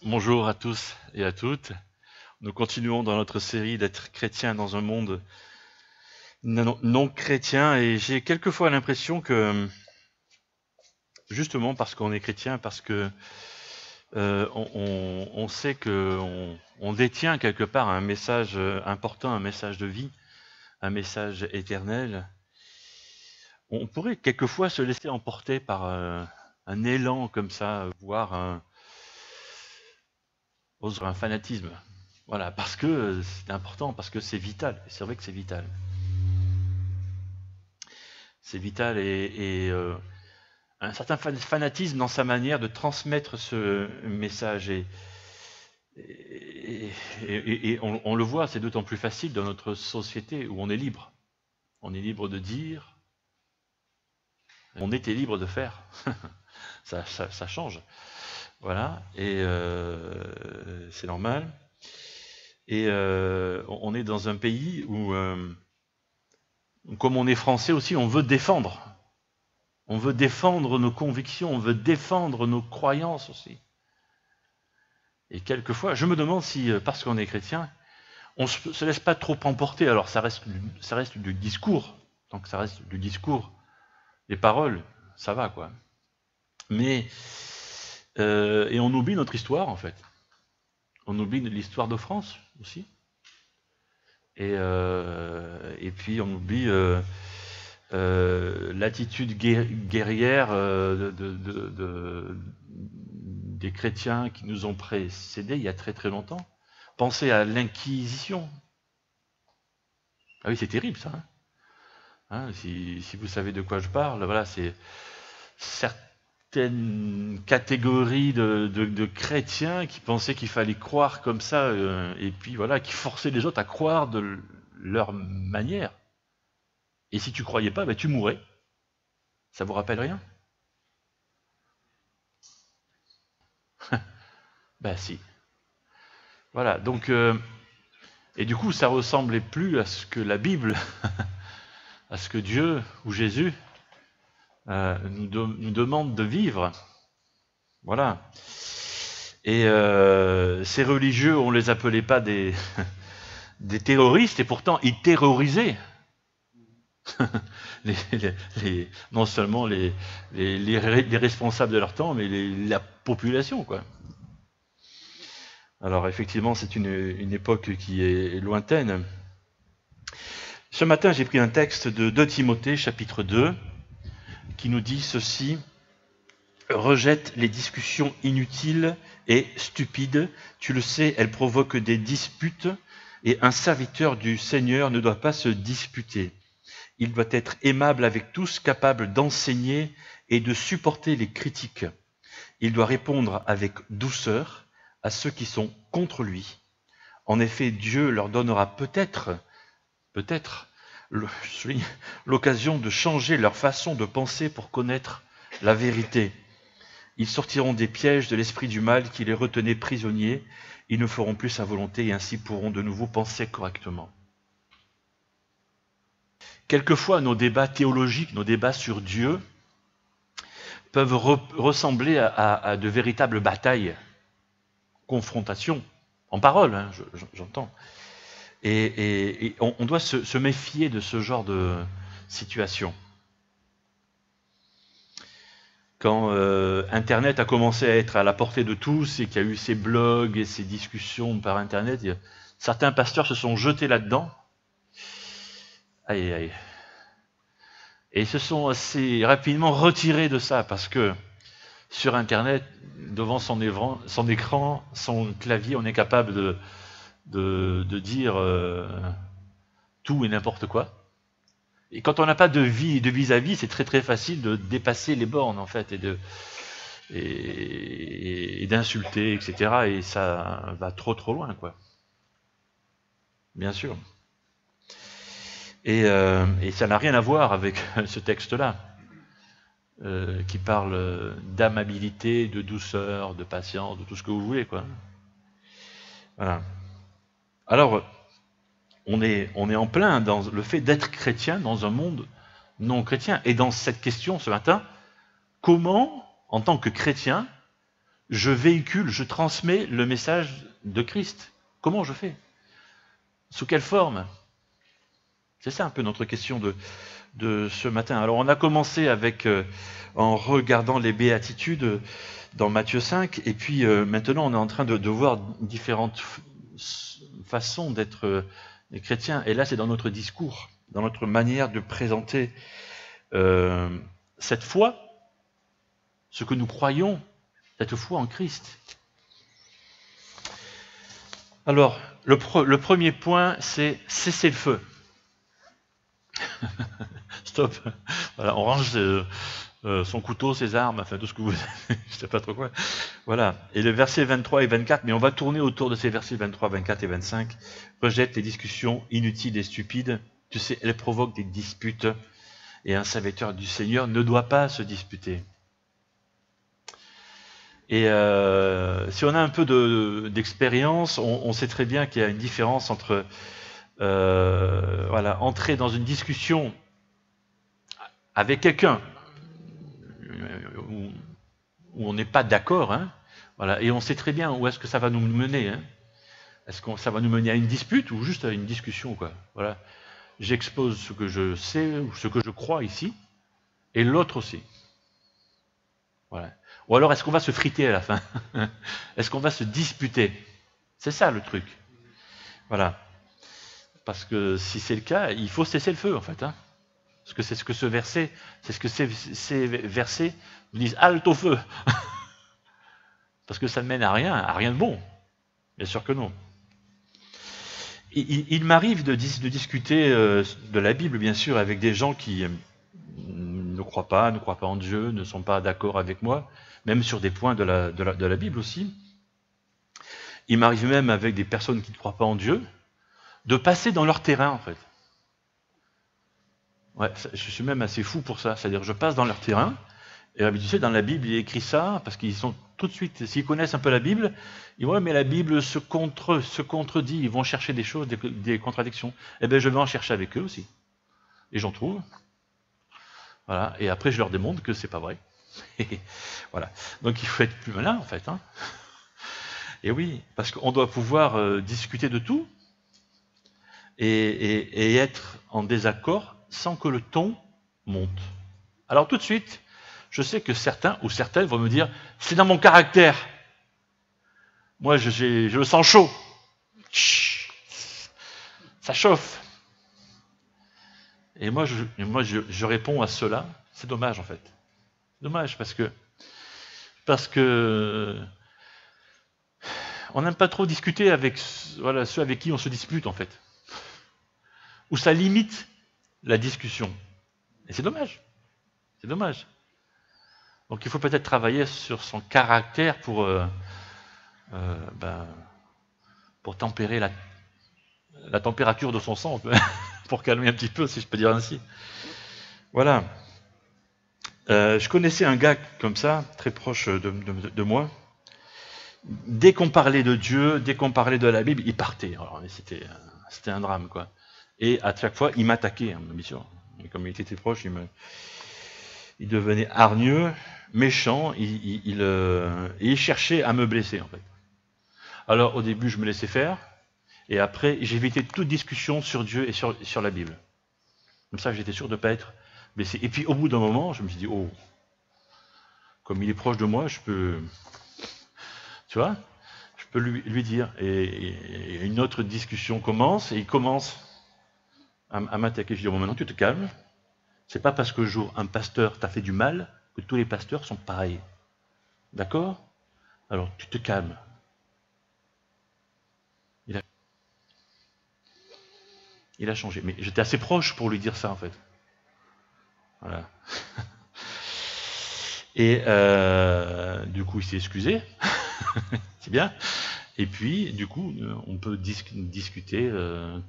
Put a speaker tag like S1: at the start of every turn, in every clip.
S1: Bonjour à tous et à toutes. Nous continuons dans notre série d'être chrétiens dans un monde non chrétien et j'ai quelquefois l'impression que justement parce qu'on est chrétien, parce que on sait qu'on détient quelque part un message important, un message de vie, un message éternel, on pourrait quelquefois se laisser emporter par un élan comme ça, voire un fanatisme. Voilà, parce que c'est important, parce que c'est vital. C'est vrai que c'est vital. C'est vital et un certain fanatisme dans sa manière de transmettre ce message. Et on le voit, c'est d'autant plus facile dans notre société où on est libre. On est libre de dire, on était libre de faire. Ça change. Voilà, et c'est normal. Et on est dans un pays où, comme on est français aussi, on veut défendre. On veut défendre nos convictions, on veut défendre nos croyances aussi. Et quelquefois, je me demande si, parce qu'on est chrétien, on ne se laisse pas trop emporter. Alors ça reste du discours, donc ça reste du discours. Les paroles, ça va quoi. Mais, et on oublie notre histoire en fait. On oublie l'histoire de France aussi. Et puis on oublie l'attitude guerrière des chrétiens qui nous ont précédés il y a très très longtemps. Pensez à l'Inquisition. Ah oui, c'est terrible ça. Si vous savez de quoi je parle, voilà, c'est certaines catégories de chrétiens qui pensaient qu'il fallait croire comme ça, et puis voilà, qui forçaient les autres à croire de leur manière. Et si tu croyais pas, ben, tu mourais. Ça vous rappelle rien? Ben si. Voilà, donc, et du coup, ça ressemblait plus à ce que la Bible, à ce que Dieu ou Jésus nous demande de vivre. Voilà. Et ces religieux, on les appelait pas des, des terroristes, et pourtant ils terrorisaient non seulement les responsables de leur temps, mais la population, quoi. Alors effectivement, c'est une époque qui est lointaine. Ce matin, j'ai pris un texte de 2 Timothée, chapitre 2, qui nous dit ceci: rejette les discussions inutiles et stupides. Tu le sais, elles provoquent des disputes, et un serviteur du Seigneur ne doit pas se disputer. Il doit être aimable avec tous, capable d'enseigner et de supporter les critiques. Il doit répondre avec douceur à ceux qui sont contre lui. En effet, Dieu leur donnera peut-être l'occasion de changer leur façon de penser pour connaître la vérité. Ils sortiront des pièges de l'esprit du mal qui les retenait prisonniers. Ils ne feront plus sa volonté et ainsi pourront de nouveau penser correctement. Quelquefois, nos débats théologiques, nos débats sur Dieu, peuvent ressembler à de véritables batailles, confrontations, en parole, hein, j'entends. Et on doit se méfier de ce genre de situation. Quand Internet a commencé à être à la portée de tous et qu'il y a eu ces blogs et ces discussions par Internet, certains pasteurs se sont jetés là-dedans. Aïe, aïe. Et ils se sont assez rapidement retirés de ça parce que sur Internet, devant son écran, son clavier, on est capable de dire tout et n'importe quoi. Et quand on n'a pas de vie, de vis-à-vis, c'est très très facile de dépasser les bornes en fait et d'insulter, etc. Et ça va trop trop loin, quoi. Bien sûr. Et ça n'a rien à voir avec ce texte-là, qui parle d'amabilité, de douceur, de patience, de tout ce que vous voulez, quoi. Voilà. Alors, on est en plein dans le fait d'être chrétien dans un monde non chrétien. Et dans cette question ce matin, comment, en tant que chrétien, je véhicule, je transmets le message de Christ. Comment je fais? Sous quelle forme? C'est ça un peu notre question de ce matin. Alors on a commencé avec en regardant les béatitudes dans Matthieu 5, et puis maintenant on est en train de voir différentes façons d'être chrétiens. Et là c'est dans notre discours, dans notre manière de présenter cette foi, ce que nous croyons, cette foi en Christ. Alors, le premier point, c'est cesser le feu. Stop. Voilà, on range son couteau, ses armes, enfin tout ce que vous... je sais pas trop quoi. Voilà. Et le verset 23 et 24, mais on va tourner autour de ces versets 23, 24 et 25. Rejette les discussions inutiles et stupides. Tu sais, elles provoquent des disputes. Et un serviteur du Seigneur ne doit pas se disputer. Et si on a un peu d'expérience, on sait très bien qu'il y a une différence entre voilà, entrer dans une discussion avec quelqu'un où on n'est pas d'accord, hein, voilà, et on sait très bien où est-ce que ça va nous mener. Hein. Est-ce que ça va nous mener à une dispute ou juste à une discussion, quoi. Voilà. J'expose ce que je sais ou ce que je crois ici, et l'autre aussi. Voilà. Ou alors, est-ce qu'on va se friter à la fin? Est-ce qu'on va se disputer? C'est ça le truc. Voilà. Parce que si c'est le cas, il faut cesser le feu, en fait. Hein. Parce que c'est ce que ce verset, c'est ce que ces versets nous disent, halte au feu. Parce que ça ne mène à rien de bon. Bien sûr que non. Il m'arrive de discuter de la Bible, bien sûr, avec des gens qui ne croient pas en Dieu, ne sont pas d'accord avec moi, même sur des points de la Bible aussi. Il m'arrive même avec des personnes qui ne croient pas en Dieu, de passer dans leur terrain, en fait. Ouais, je suis même assez fou pour ça. C'est-à-dire, je passe dans leur terrain, et tu sais, dans la Bible, il est écrit ça, parce qu'ils sont tout de suite, s'ils connaissent un peu la Bible, ils vont, ouais, mais la Bible se contredit, ils vont chercher des choses, des contradictions. Eh bien, je vais en chercher avec eux aussi. Et j'en trouve. Voilà. Et après, je leur démontre que c'est pas vrai. Voilà. Donc, il faut être plus malin, en fait. Hein. Et oui, parce qu'on doit pouvoir discuter de tout et être en désaccord sans que le ton monte. Alors, tout de suite, je sais que certains ou certaines vont me dire, c'est dans mon caractère. Moi, je le sens chaud. Chut, ça chauffe. Et moi, je réponds à cela. C'est dommage, en fait. C'est dommage parce que on n'aime pas trop discuter avec voilà, ceux avec qui on se dispute, en fait. Ou ça limite la discussion. Et c'est dommage. C'est dommage. Donc il faut peut-être travailler sur son caractère pour tempérer la température de son sang, pour calmer un petit peu, si je peux dire ainsi. Voilà. Je connaissais un gars comme ça, très proche de moi. Dès qu'on parlait de Dieu, dès qu'on parlait de la Bible, il partait. Alors, c'était un drame, quoi. Et à chaque fois, il m'attaquait, hein, bien sûr. Et comme il était très proche, il devenait hargneux, méchant, il cherchait à me blesser, en fait. Alors, au début, je me laissais faire, et après, j'évitais toute discussion sur Dieu et sur la Bible. Comme ça, j'étais sûr de ne pas être blessé. Et puis, au bout d'un moment, je me suis dit, oh, comme il est proche de moi, je peux... Tu vois, je peux lui dire. Et une autre discussion commence, et il commence à m'attaquer. Je dis, bon, maintenant tu te calmes. C'est pas parce que un pasteur t'a fait du mal que tous les pasteurs sont pareils. D'accord? Alors, tu te calmes. Il a changé. Mais j'étais assez proche pour lui dire ça, en fait. Voilà. Et du coup, il s'est excusé. C'est bien. Et puis, du coup, on peut discuter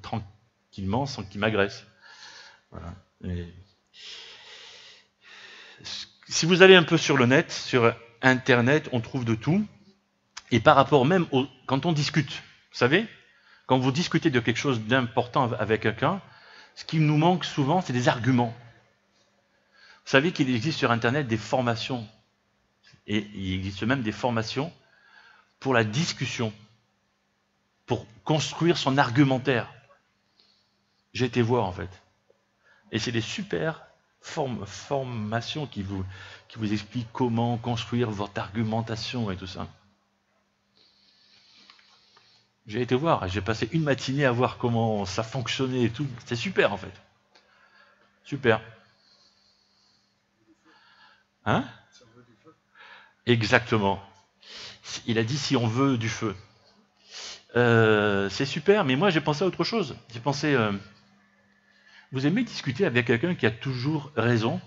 S1: tranquillement sans qu'il m'agresse. Voilà. Et si vous allez un peu sur le net, sur Internet, on trouve de tout. Et par rapport même quand on discute, vous savez, quand vous discutez de quelque chose d'important avec quelqu'un, ce qui nous manque souvent, c'est des arguments. Vous savez qu'il existe sur Internet des formations Et il existe même des formations pour la discussion, pour construire son argumentaire. J'ai été voir en fait. Et c'est des super formations qui vous expliquent comment construire votre argumentation et tout ça. J'ai été voir, j'ai passé une matinée à voir comment ça fonctionnait et tout. C'est super en fait. Super. Hein? Exactement. Il a dit si on veut du feu. C'est super, mais moi j'ai pensé à autre chose. J'ai pensé, vous aimez discuter avec quelqu'un qui a toujours raison?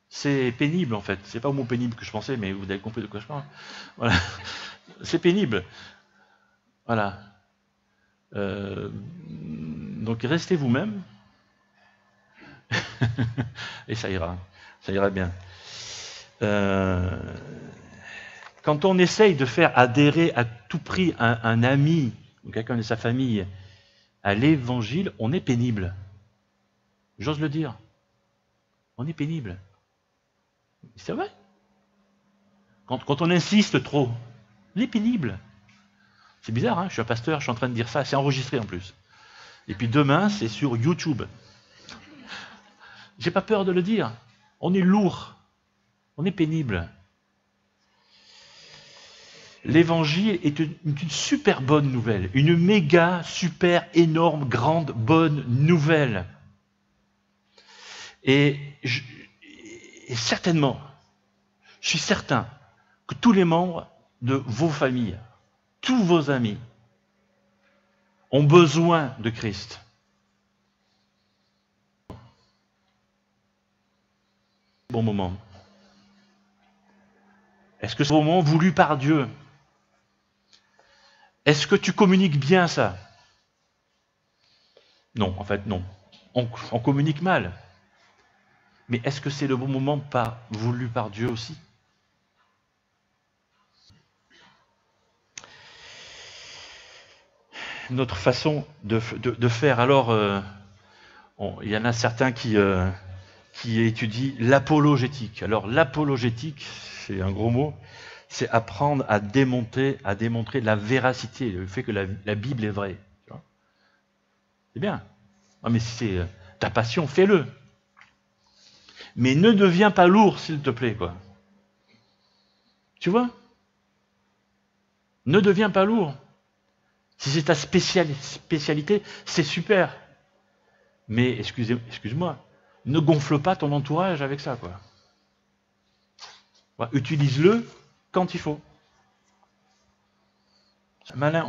S1: C'est pénible en fait. C'est pas au mot pénible que je pensais, mais vous avez compris de quoi je parle. Voilà. C'est pénible. Voilà. Donc restez vous-même. Et ça ira bien. Quand on essaye de faire adhérer à tout prix un ami ou quelqu'un de sa famille à l'évangile, on est pénible. J'ose le dire. On est pénible. C'est vrai. Quand on insiste trop, on est pénible. C'est bizarre, hein, je suis un pasteur, je suis en train de dire ça, c'est enregistré en plus. Et puis demain, c'est sur YouTube. J'ai pas peur de le dire. On est lourd. On est pénible. L'évangile est une super bonne nouvelle. Une méga, super, énorme, grande, bonne nouvelle. Et certainement, je suis certain que tous les membres de vos familles, tous vos amis, ont besoin de Christ. Bon moment. Est-ce que c'est un moment voulu par Dieu? Est-ce que tu communiques bien ça? Non, en fait, non. On communique mal. Mais est-ce que c'est le bon moment voulu par Dieu aussi? Notre façon de faire, alors, il y en a certains qui étudient l'apologétique. Alors, l'apologétique, c'est un gros mot, c'est apprendre à démontrer la véracité, le fait que la Bible est vraie. C'est bien. Non, mais si c'est ta passion, fais-le. Mais ne deviens pas lourd, s'il te plaît, quoi. Tu vois? Ne deviens pas lourd. Si c'est ta spécialité, c'est super. Mais, excuse-moi, ne gonfle pas ton entourage avec ça, quoi. Ouais, utilise-le quand il faut. Malin,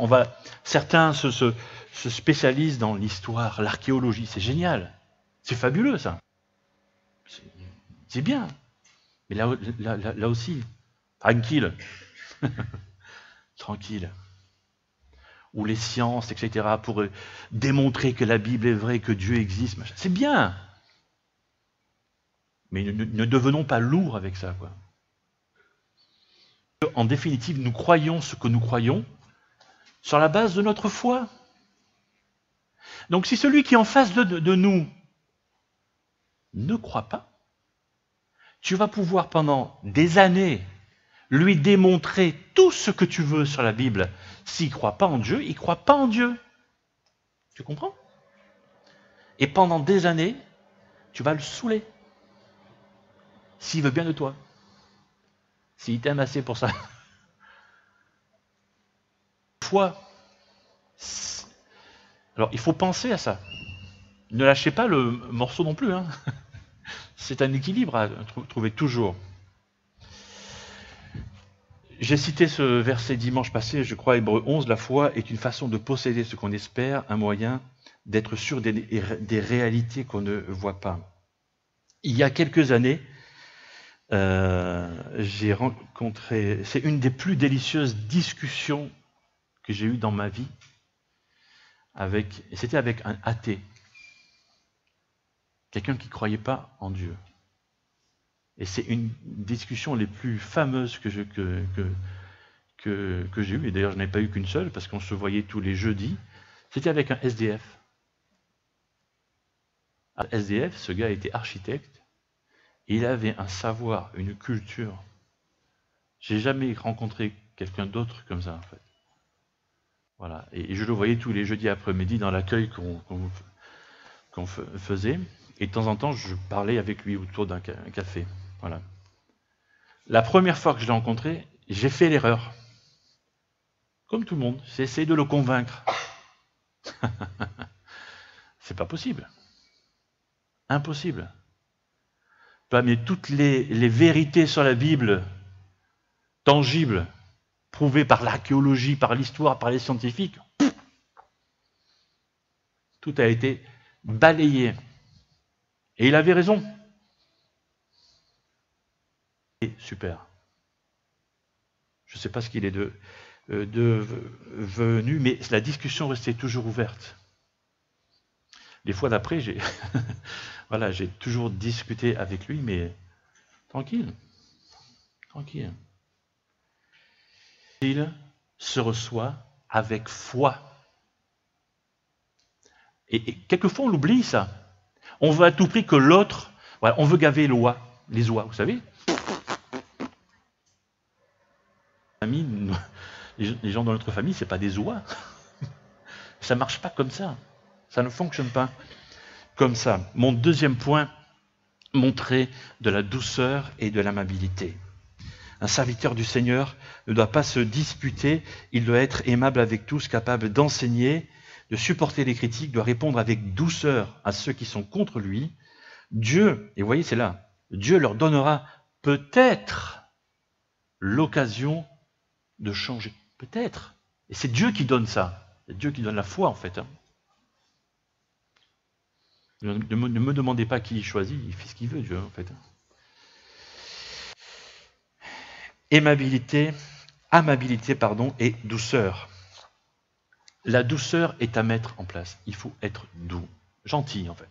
S1: certains se spécialisent dans l'histoire, l'archéologie, c'est génial. C'est fabuleux, ça. C'est bien. Mais là aussi, tranquille. Tranquille. Ou les sciences, etc., pour démontrer que la Bible est vraie, que Dieu existe. C'est bien. Mais ne devenons pas lourds avec ça, quoi. En définitive, nous croyons ce que nous croyons sur la base de notre foi. Donc si celui qui est en face de nous ne croit pas, tu vas pouvoir pendant des années lui démontrer tout ce que tu veux sur la Bible. S'il ne croit pas en Dieu, il ne croit pas en Dieu. Tu comprends? Et pendant des années, tu vas le saouler. S'il veut bien de toi. S'il t'aime assez pour ça. Foi. Alors, il faut penser à ça. Ne lâchez pas le morceau non plus. Hein. C'est un équilibre à trouver toujours. J'ai cité ce verset dimanche passé, je crois, Hébreux 11, la foi est une façon de posséder ce qu'on espère, un moyen d'être sûr des réalités qu'on ne voit pas. Il y a quelques années, j'ai rencontré, c'est une des plus délicieuses discussions que j'ai eues dans ma vie, c'était avec un athée, quelqu'un qui ne croyait pas en Dieu. Et c'est une discussion les plus fameuses que j'ai eues, et d'ailleurs je n'ai pas eu qu'une seule, parce qu'on se voyait tous les jeudis, c'était avec un SDF. Un SDF, ce gars était architecte, Il avait un savoir, une culture. J'ai jamais rencontré quelqu'un d'autre comme ça, en fait. Voilà. Et je le voyais tous les jeudis après-midi dans l'accueil qu'on faisait. Et de temps en temps, je parlais avec lui autour d'un café. Voilà. La première fois que je l'ai rencontré, j'ai fait l'erreur. Comme tout le monde, j'ai essayé de le convaincre. C'est pas possible. Impossible. Mais toutes les vérités sur la Bible, tangibles, prouvées par l'archéologie, par l'histoire, par les scientifiques, tout a été balayé. Et il avait raison. Et super. Je ne sais pas ce qu'il est devenu, mais la discussion restait toujours ouverte. Les fois d'après, voilà, j'ai toujours discuté avec lui, mais tranquille. Tranquille. Il se reçoit avec foi. Et quelquefois, on l'oublie, ça. On veut à tout prix que l'autre... Voilà, on veut gaver les oies, vous savez. Les gens dans notre famille, ce n'est pas des oies. Ça ne marche pas comme ça. Ça ne fonctionne pas comme ça. Mon deuxième point, montrer de la douceur et de l'amabilité. Un serviteur du Seigneur ne doit pas se disputer, il doit être aimable avec tous, capable d'enseigner, de supporter les critiques, doit répondre avec douceur à ceux qui sont contre lui. Dieu, et vous voyez, c'est là, Dieu leur donnera peut-être l'occasion de changer. Peut-être. Et c'est Dieu qui donne ça. C'est Dieu qui donne la foi, en fait. Ne me demandez pas qui il choisit, il fait ce qu'il veut, Dieu, en fait. Amabilité, et douceur. La douceur est à mettre en place. Il faut être doux, gentil, en fait.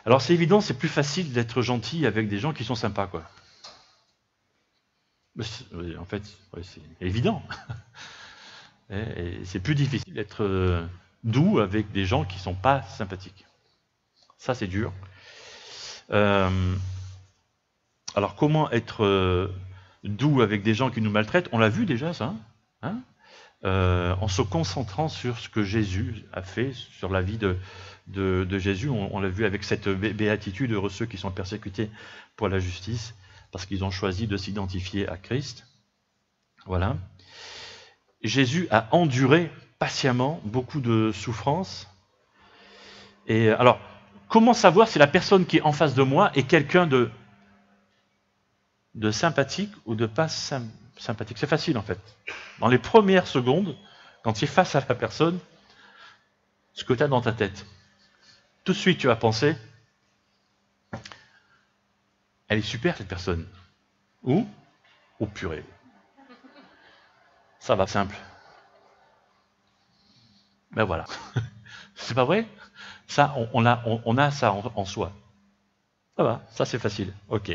S1: Alors c'est évident, c'est plus facile d'être gentil avec des gens qui sont sympas, quoi. En fait, ouais, c'est évident. Et c'est plus difficile d'être doux avec des gens qui ne sont pas sympathiques. Ça, c'est dur. Alors, comment être doux avec des gens qui nous maltraitent? On l'a vu déjà, ça. Hein, en se concentrant sur ce que Jésus a fait, sur la vie de Jésus. On l'a vu avec cette béatitude, heureux ceux qui sont persécutés pour la justice, parce qu'ils ont choisi de s'identifier à Christ. Voilà. Jésus a enduré patiemment beaucoup de souffrances. Et alors, comment savoir si la personne qui est en face de moi est quelqu'un de sympathique ou de pas sympathique? C'est facile, en fait. Dans les premières secondes, quand tu es face à la personne, ce que tu as dans ta tête, tout de suite tu vas penser, elle est super cette personne. Ou, oh purée, ça va, simple. Ben voilà. C'est pas vrai? Ça, on a ça en soi. Ça va, ça c'est facile. Ok.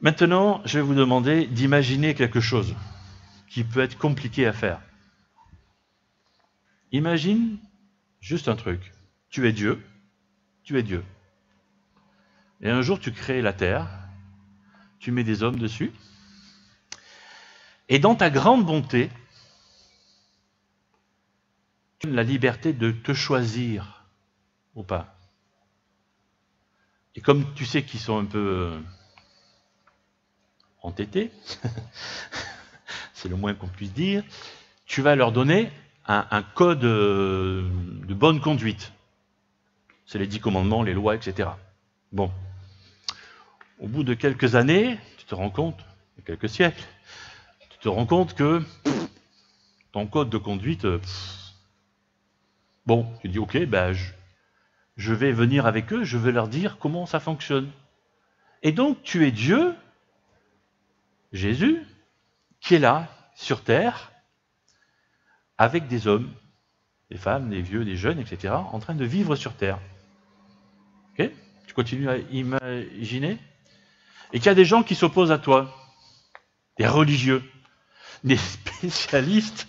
S1: Maintenant, je vais vous demander d'imaginer quelque chose qui peut être compliqué à faire. Imagine juste un truc. Tu es Dieu. Et un jour, tu crées la terre, tu mets des hommes dessus, et dans ta grande bonté, tu as la liberté de te choisir ou pas. Et comme tu sais qu'ils sont un peu entêtés, c'est le moins qu'on puisse dire, tu vas leur donner un code de bonne conduite. C'est les 10 commandements, les lois, etc. Bon. Au bout de quelques années, tu te rends compte, quelques siècles, tu te rends compte que ton code de conduite, bon, tu dis, ok, ben, je vais venir avec eux, je vais leur dire comment ça fonctionne. Et donc, tu es Dieu, Jésus, qui est là, sur terre, avec des hommes, des femmes, des vieux, des jeunes, etc., en train de vivre sur terre. Ok? Tu continues à imaginer? Et qu'il y a des gens qui s'opposent à toi, des religieux, des spécialistes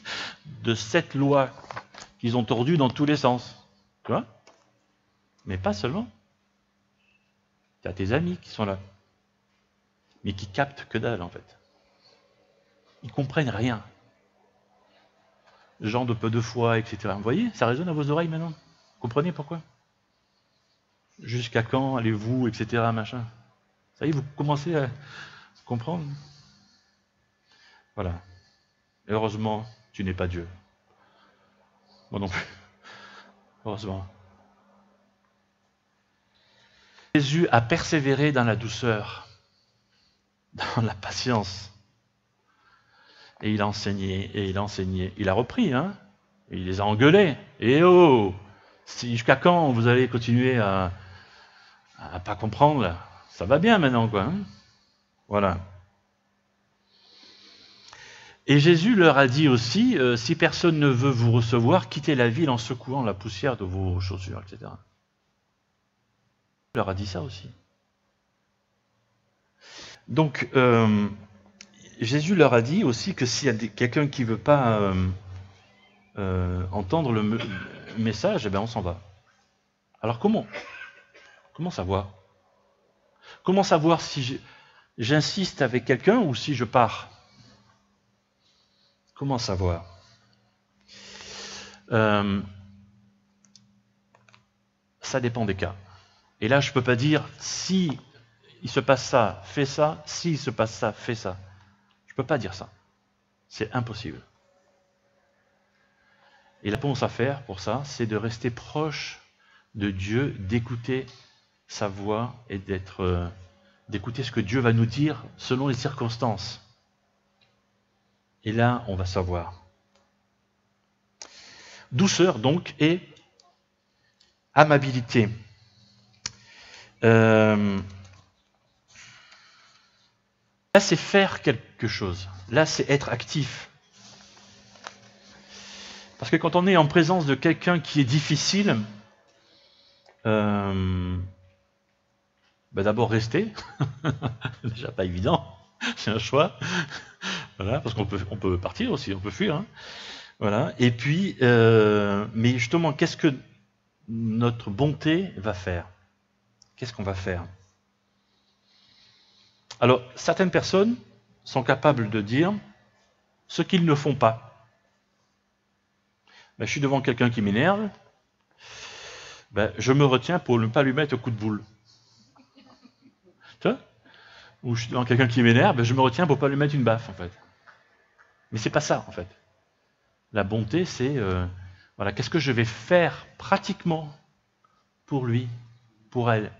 S1: de cette loi qu'ils ont tordue dans tous les sens. Tu vois? Mais pas seulement. Tu as tes amis qui sont là, mais qui captent que dalle en fait. Ils comprennent rien. Gens de peu de foi, etc. Vous voyez, ça résonne à vos oreilles maintenant. Vous comprenez pourquoi? Jusqu'à quand allez-vous, etc. machin. Ça y est, vous commencez à comprendre? Voilà. Heureusement, tu n'es pas Dieu. Moi non plus. Heureusement. Jésus a persévéré dans la douceur, dans la patience. Et il a enseigné, et il a enseigné. Il a repris, hein. Et il les a engueulés. Et oh, jusqu'à quand vous allez continuer à pas comprendre là? Ça va bien maintenant, quoi. Hein, voilà. Et Jésus leur a dit aussi, si personne ne veut vous recevoir, quittez la ville en secouant la poussière de vos chaussures, etc. Il leur a dit ça aussi. Donc, Jésus leur a dit aussi que s'il y a quelqu'un qui ne veut pas entendre le message, eh bien on s'en va. Alors comment savoir? Comment savoir si j'insiste avec quelqu'un ou si je pars? Comment savoir? Ça dépend des cas. Et là, je ne peux pas dire si il se passe ça, fais ça, si il se passe ça, fais ça. Je ne peux pas dire ça. C'est impossible. Et la réponse à faire pour ça, c'est de rester proche de Dieu, d'écouter sa voix et d'écouter ce que Dieu va nous dire selon les circonstances. Et là, on va savoir. Douceur donc et amabilité. Là, c'est faire quelque chose. Là, c'est être actif. Parce que quand on est en présence de quelqu'un qui est difficile, d'abord rester. Déjà pas évident. C'est un choix. Voilà, parce qu'on peut partir aussi, on peut fuir. Hein. Voilà. Et puis, mais justement, qu'est-ce que notre bonté va faire? Qu'est-ce qu'on va faire? Alors, certaines personnes sont capables de dire ce qu'ils ne font pas. Je suis devant quelqu'un qui m'énerve, je me retiens pour ne pas lui mettre un coup de boule. Tu vois? Ou je suis devant quelqu'un qui m'énerve, je me retiens pour ne pas lui mettre une baffe, en fait. Mais c'est pas ça, en fait. La bonté, c'est, voilà, qu'est-ce que je vais faire pratiquement pour lui, pour elle?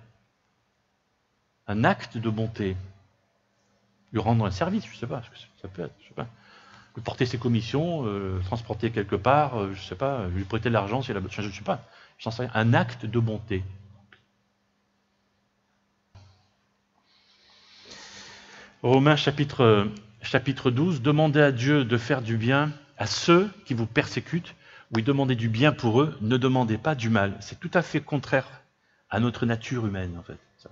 S1: Un acte de bonté. Lui rendre un service, je ne sais pas, ça peut être, je sais pas. Lui porter ses commissions, transporter quelque part, je ne sais pas, lui prêter de l'argent si elle a besoin, je ne sais pas. J'en sais rien. Un acte de bonté. Romains chapitre 12, demandez à Dieu de faire du bien à ceux qui vous persécutent. Oui, demandez du bien pour eux, ne demandez pas du mal. C'est tout à fait contraire à notre nature humaine, en fait. Ça.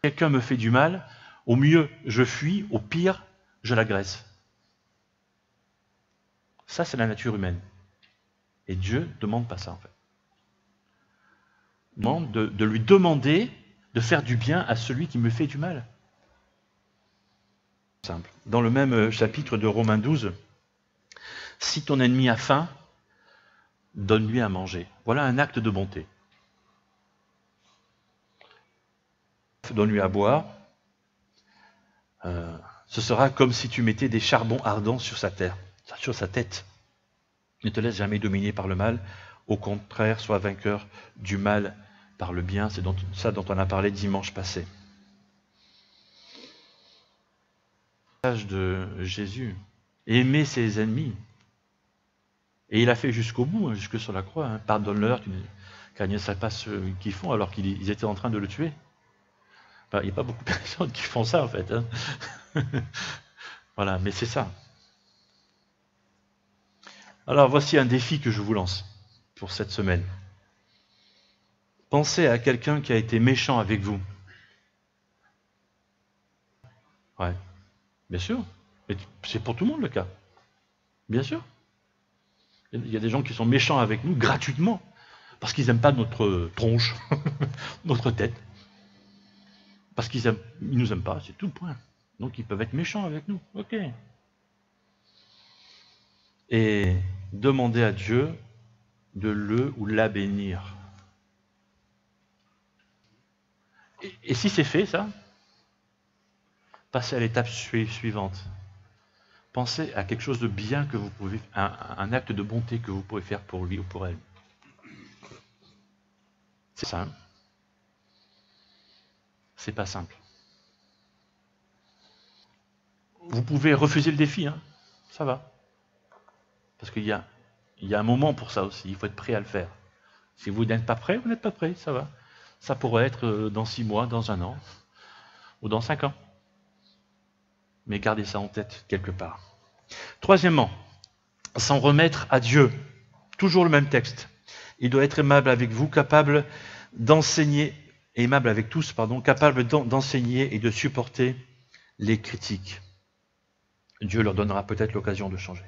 S1: Quelqu'un me fait du mal, au mieux je fuis, au pire je l'agresse. Ça, c'est la nature humaine. Et Dieu ne demande pas ça, en fait. Il demande de lui demander de faire du bien à celui qui me fait du mal. Simple. Dans le même chapitre de Romains 12, si ton ennemi a faim, donne-lui à manger. Voilà un acte de bonté. Donne-lui à boire. Ce sera comme si tu mettais des charbons ardents sur sa tête. Ne te laisse jamais dominer par le mal. Au contraire, sois vainqueur du mal par le bien. C'est ça dont on a parlé dimanche passé. Le message de Jésus. Aimer ses ennemis. Et il a fait jusqu'au bout, jusque sur la croix. Hein. Pardonne-leur, car ils ne savent pas ce qu'ils font alors qu'ils étaient en train de le tuer. Il n'y a pas beaucoup de personnes qui font ça, en fait. Hein. Voilà, mais c'est ça. Alors, voici un défi que je vous lance pour cette semaine. Pensez à quelqu'un qui a été méchant avec vous. Ouais, bien sûr. Mais c'est pour tout le monde le cas. Bien sûr. Il y a des gens qui sont méchants avec nous gratuitement. Parce qu'ils n'aiment pas notre tronche, notre tête. Parce qu'ils nous aiment pas, c'est tout le point. Donc ils peuvent être méchants avec nous. Ok. Et demander à Dieu de le ou la bénir. Et si c'est fait, ça, passez à l'étape suivante. Pensez à quelque chose de bien que vous pouvez, un acte de bonté que vous pouvez faire pour lui ou pour elle. C'est simple. C'est pas simple. Vous pouvez refuser le défi, hein. Ça va. Parce qu'il y a un moment pour ça aussi, il faut être prêt à le faire. Si vous n'êtes pas prêt, vous n'êtes pas prêt, ça va. Ça pourrait être dans 6 mois, dans 1 an, ou dans 5 ans. Mais gardez ça en tête quelque part. Troisièmement, s'en remettre à Dieu. Toujours le même texte. Il doit être aimable avec vous, capable d'enseigner, aimable avec tous, pardon, capable d'enseigner et de supporter les critiques. Dieu leur donnera peut-être l'occasion de changer.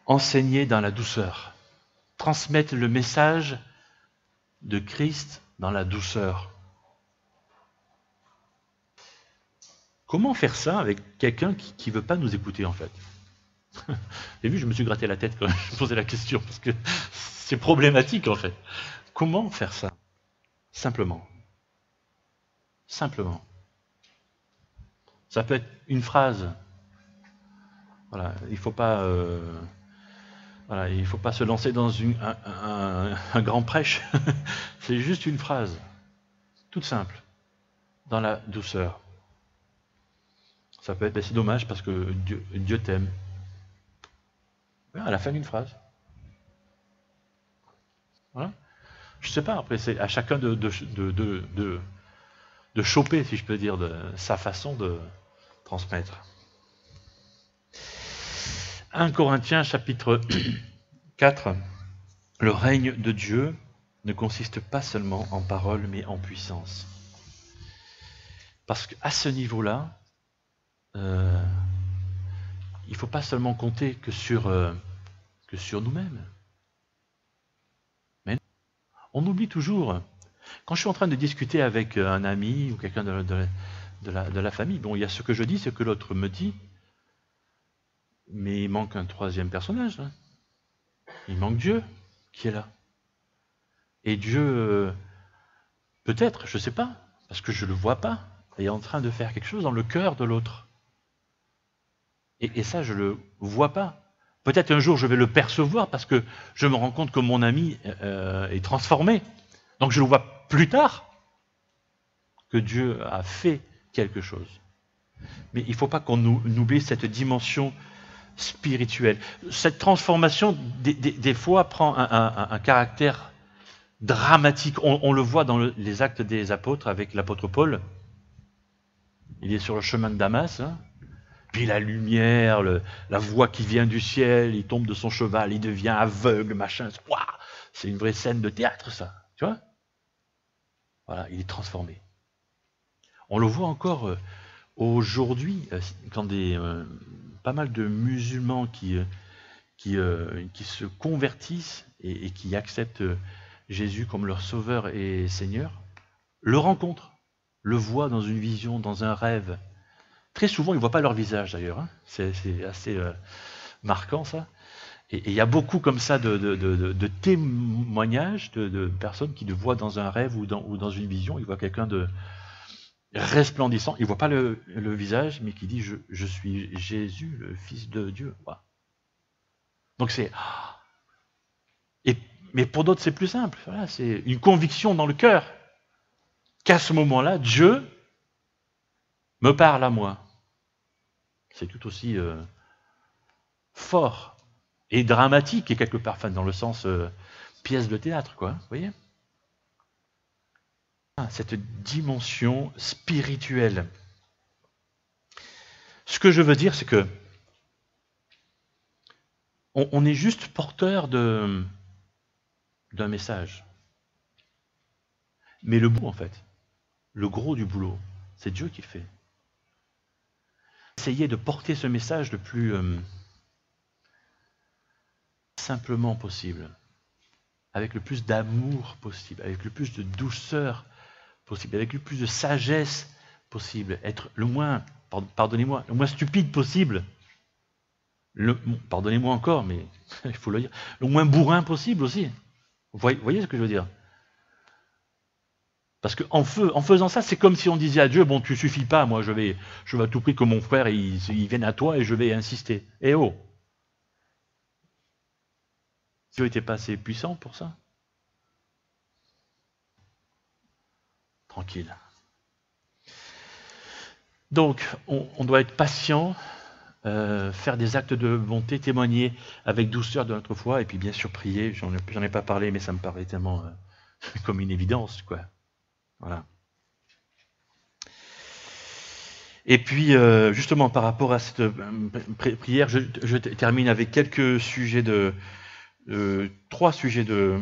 S1: Enseigner dans la douceur. Transmettre le message de Christ dans la douceur. Comment faire ça avec quelqu'un qui ne veut pas nous écouter en fait? Vous avez vu, je me suis gratté la tête quand je posais la question, parce que c'est problématique en fait. Comment faire ça? Simplement. Simplement. Ça peut être une phrase. Voilà, il ne faut pas... Voilà, il ne faut pas se lancer dans un grand prêche. C'est juste une phrase, toute simple, dans la douceur. Ça peut être, c'est dommage parce que Dieu t'aime. À la fin d'une phrase. Voilà. Je ne sais pas, après c'est à chacun de choper, si je peux dire, de sa façon de transmettre. 1 Corinthiens chapitre 4. Le règne de Dieu ne consiste pas seulement en parole, mais en puissance. Parce qu'à ce niveau-là, il ne faut pas seulement compter que sur nous-mêmes. Mais on oublie toujours. Quand je suis en train de discuter avec un ami ou quelqu'un de la famille, bon, il y a ce que je dis, ce que l'autre me dit, mais il manque un troisième personnage. Hein. Il manque Dieu qui est là. Et Dieu, peut-être, je ne sais pas, parce que je ne le vois pas, est en train de faire quelque chose dans le cœur de l'autre. Et ça, je ne le vois pas. Peut-être un jour, je vais le percevoir parce que je me rends compte que mon ami est transformé. Donc je le vois plus tard que Dieu a fait quelque chose. Mais il ne faut pas qu'on oublie cette dimension spirituelle. Cette transformation, des fois, prend un caractère dramatique. On le voit dans les Actes des Apôtres avec l'apôtre Paul. Il est sur le chemin de Damas, hein. Puis la lumière, la voix qui vient du ciel, il tombe de son cheval, il devient aveugle, machin. Waouh, c'est une vraie scène de théâtre, ça. Tu vois? Voilà, il est transformé. On le voit encore aujourd'hui, quand pas mal de musulmans qui se convertissent et qui acceptent Jésus comme leur sauveur et Seigneur, le rencontrent, le voient dans une vision, dans un rêve. Très souvent, ils ne voient pas leur visage d'ailleurs. Hein. C'est assez marquant ça. Et il y a beaucoup comme ça de témoignages de personnes qui le voient dans un rêve ou dans une vision. Ils voient quelqu'un de resplendissant. Ils ne voient pas le visage, mais qui dit je suis Jésus, le Fils de Dieu. Voilà. Donc c'est... Mais pour d'autres, c'est plus simple. Voilà, c'est une conviction dans le cœur qu'à ce moment-là, Dieu me parle à moi. C'est tout aussi fort et dramatique, et quelque part, enfin, dans le sens pièce de théâtre, quoi. Vous voyez? Cette dimension spirituelle. Ce que je veux dire, c'est que on est juste porteur d'un message. Mais le bout, en fait, le gros du boulot, c'est Dieu qui le fait. Essayez de porter ce message le plus simplement possible, avec le plus d'amour possible, avec le plus de douceur possible, avec le plus de sagesse possible, être le moins, pardonnez-moi, le moins stupide possible, pardonnez-moi encore, mais il faut le dire, le moins bourrin possible aussi. Vous voyez ce que je veux dire? Parce qu'en faisant ça, c'est comme si on disait à Dieu, bon, tu suffis pas, moi je vais à tout prix que mon frère il vienne à toi et je vais insister. Eh oh! Dieu n'était pas assez puissant pour ça? Tranquille. Donc, on doit être patient, faire des actes de bonté, témoigner avec douceur de notre foi, et puis bien sûr prier. J'en ai pas parlé, mais ça me paraît tellement comme une évidence, quoi. Voilà. Et puis, justement, par rapport à cette prière, je termine avec quelques sujets trois sujets de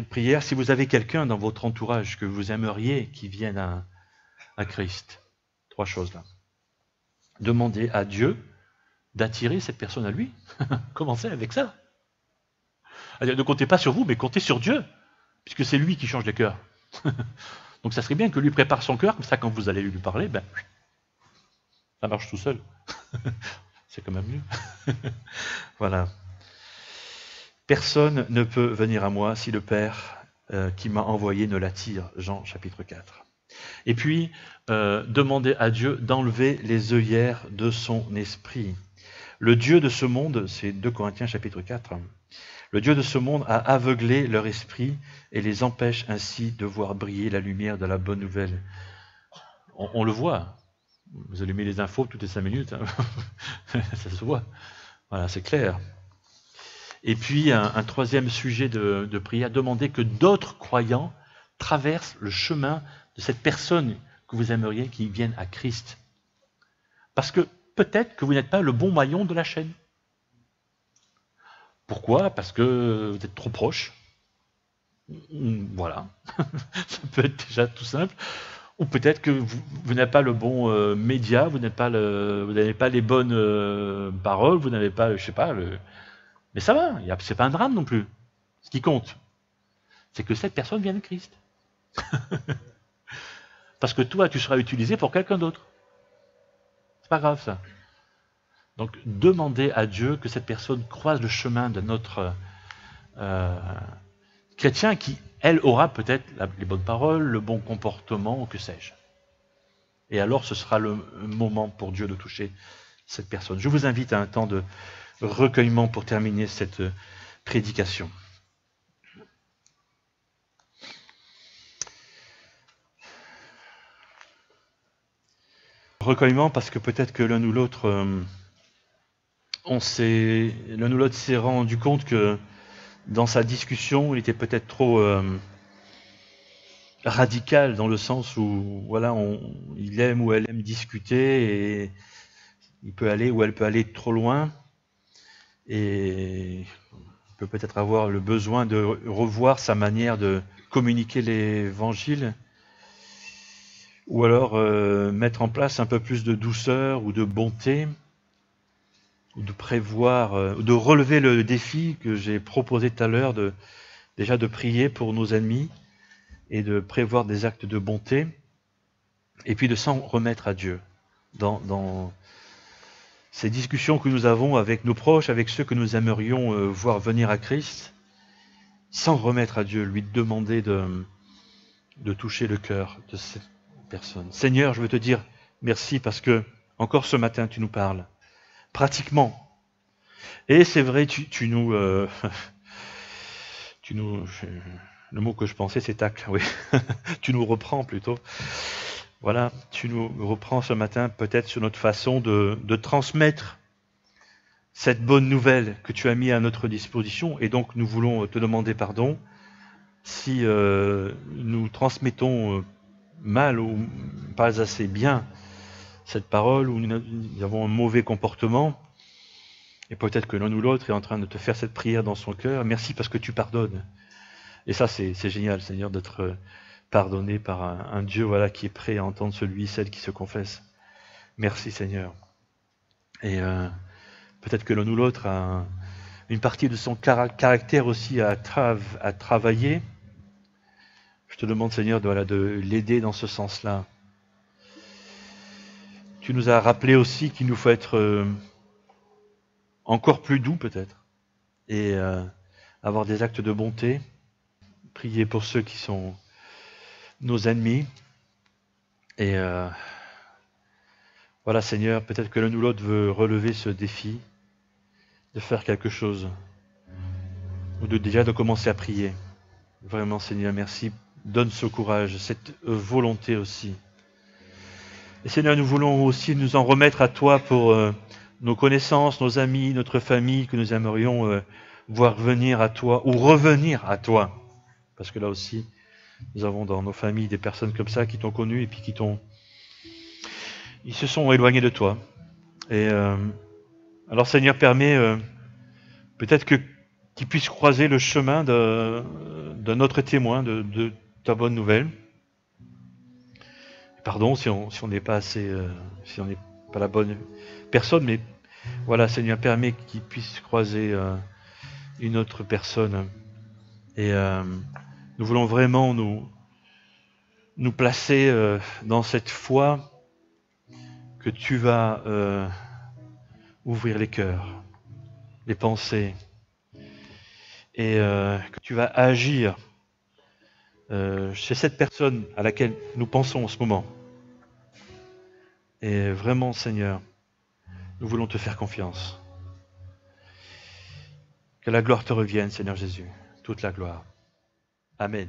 S1: prière. Si vous avez quelqu'un dans votre entourage que vous aimeriez qui vienne à Christ, trois choses là. Demandez à Dieu d'attirer cette personne à lui. Commencez avec ça. Ne comptez pas sur vous, mais comptez sur Dieu, puisque c'est lui qui change les cœurs. Donc ça serait bien que lui prépare son cœur, comme ça quand vous allez lui parler, ben, ça marche tout seul. C'est quand même mieux. Voilà. Personne ne peut venir à moi si le Père qui m'a envoyé ne l'attire. Jean chapitre 4. Et puis, demandez à Dieu d'enlever les œillères de son esprit. Le Dieu de ce monde, c'est 2 Corinthiens chapitre 4, le Dieu de ce monde a aveuglé leur esprit et les empêche ainsi de voir briller la lumière de la bonne nouvelle. On le voit. Vous allumez les infos toutes les 5 minutes. Hein. Ça se voit. Voilà, c'est clair. Et puis, un troisième sujet de prière, demandez que d'autres croyants traversent le chemin de cette personne que vous aimeriez qui vienne à Christ. Parce que peut-être que vous n'êtes pas le bon maillon de la chaîne. Pourquoi? Parce que vous êtes trop proche. Voilà. Ça peut être déjà tout simple. Ou peut-être que vous n'avez pas le bon média, vous n'avez pas les bonnes paroles, vous n'avez pas, je sais pas, mais ça va, c'est pas un drame non plus. Ce qui compte, c'est que cette personne vienne de Christ. Parce que toi, tu seras utilisé pour quelqu'un d'autre. C'est pas grave ça. Donc, demandez à Dieu que cette personne croise le chemin de notre chrétien qui, elle, aura peut-être les bonnes paroles, le bon comportement, ou que sais-je. Et alors, ce sera le moment pour Dieu de toucher cette personne. Je vous invite à un temps de recueillement pour terminer cette prédication. Recueillement parce que peut-être que l'un ou l'autre s'est rendu compte que dans sa discussion, il était peut-être trop radical dans le sens où voilà, il aime ou elle aime discuter et il peut aller ou elle peut aller trop loin et il peut peut-être avoir le besoin de revoir sa manière de communiquer l'évangile ou alors mettre en place un peu plus de douceur ou de bonté ou de prévoir, de relever le défi que j'ai proposé tout à l'heure déjà de prier pour nos ennemis et de prévoir des actes de bonté et puis de s'en remettre à Dieu dans ces discussions que nous avons avec nos proches, avec ceux que nous aimerions voir venir à Christ, s'en remettre à Dieu, lui demander de toucher le cœur de cette personne. Seigneur, je veux te dire merci parce que encore ce matin tu nous parles, pratiquement. Et c'est vrai, tu nous... le mot que je pensais c'est tacle, oui. Tu nous reprends plutôt. Voilà, tu nous reprends ce matin peut-être sur notre façon de transmettre cette bonne nouvelle que tu as mis à notre disposition. Et donc nous voulons te demander pardon si nous transmettons mal ou pas assez bien cette parole, ou nous avons un mauvais comportement. Et peut-être que l'un ou l'autre est en train de te faire cette prière dans son cœur. Merci parce que tu pardonnes. Et ça c'est génial, Seigneur, d'être pardonné par un Dieu voilà, qui est prêt à entendre celle qui se confesse. Merci Seigneur. Et peut-être que l'un ou l'autre a une partie de son caractère aussi à travailler. Je te demande, Seigneur, de l'aider dans ce sens-là. Tu nous as rappelé aussi qu'il nous faut être encore plus doux peut-être et avoir des actes de bonté. Prier pour ceux qui sont nos ennemis. Et voilà, Seigneur, peut-être que l'un ou l'autre veut relever ce défi, de faire quelque chose, ou déjà de commencer à prier. Vraiment, Seigneur, merci. Donne ce courage, cette volonté aussi. Et Seigneur, nous voulons aussi nous en remettre à toi pour nos connaissances, nos amis, notre famille, que nous aimerions voir venir à toi, ou revenir à toi. Parce que là aussi, nous avons dans nos familles des personnes comme ça qui t'ont connu et puis ils se sont éloignés de toi. Et alors Seigneur, permets peut-être qu'ils puissent croiser le chemin d'un autre témoin de ta bonne nouvelle. Pardon si on n'est pas assez, si on n'est pas la bonne personne, mais voilà, Seigneur, permets qu'ils puissent croiser une autre personne. Et nous voulons vraiment nous placer dans cette foi que tu vas ouvrir les cœurs, les pensées, et que tu vas agir chez cette personne à laquelle nous pensons en ce moment. Et vraiment, Seigneur, nous voulons te faire confiance. Que la gloire te revienne, Seigneur Jésus, toute la gloire. Amen.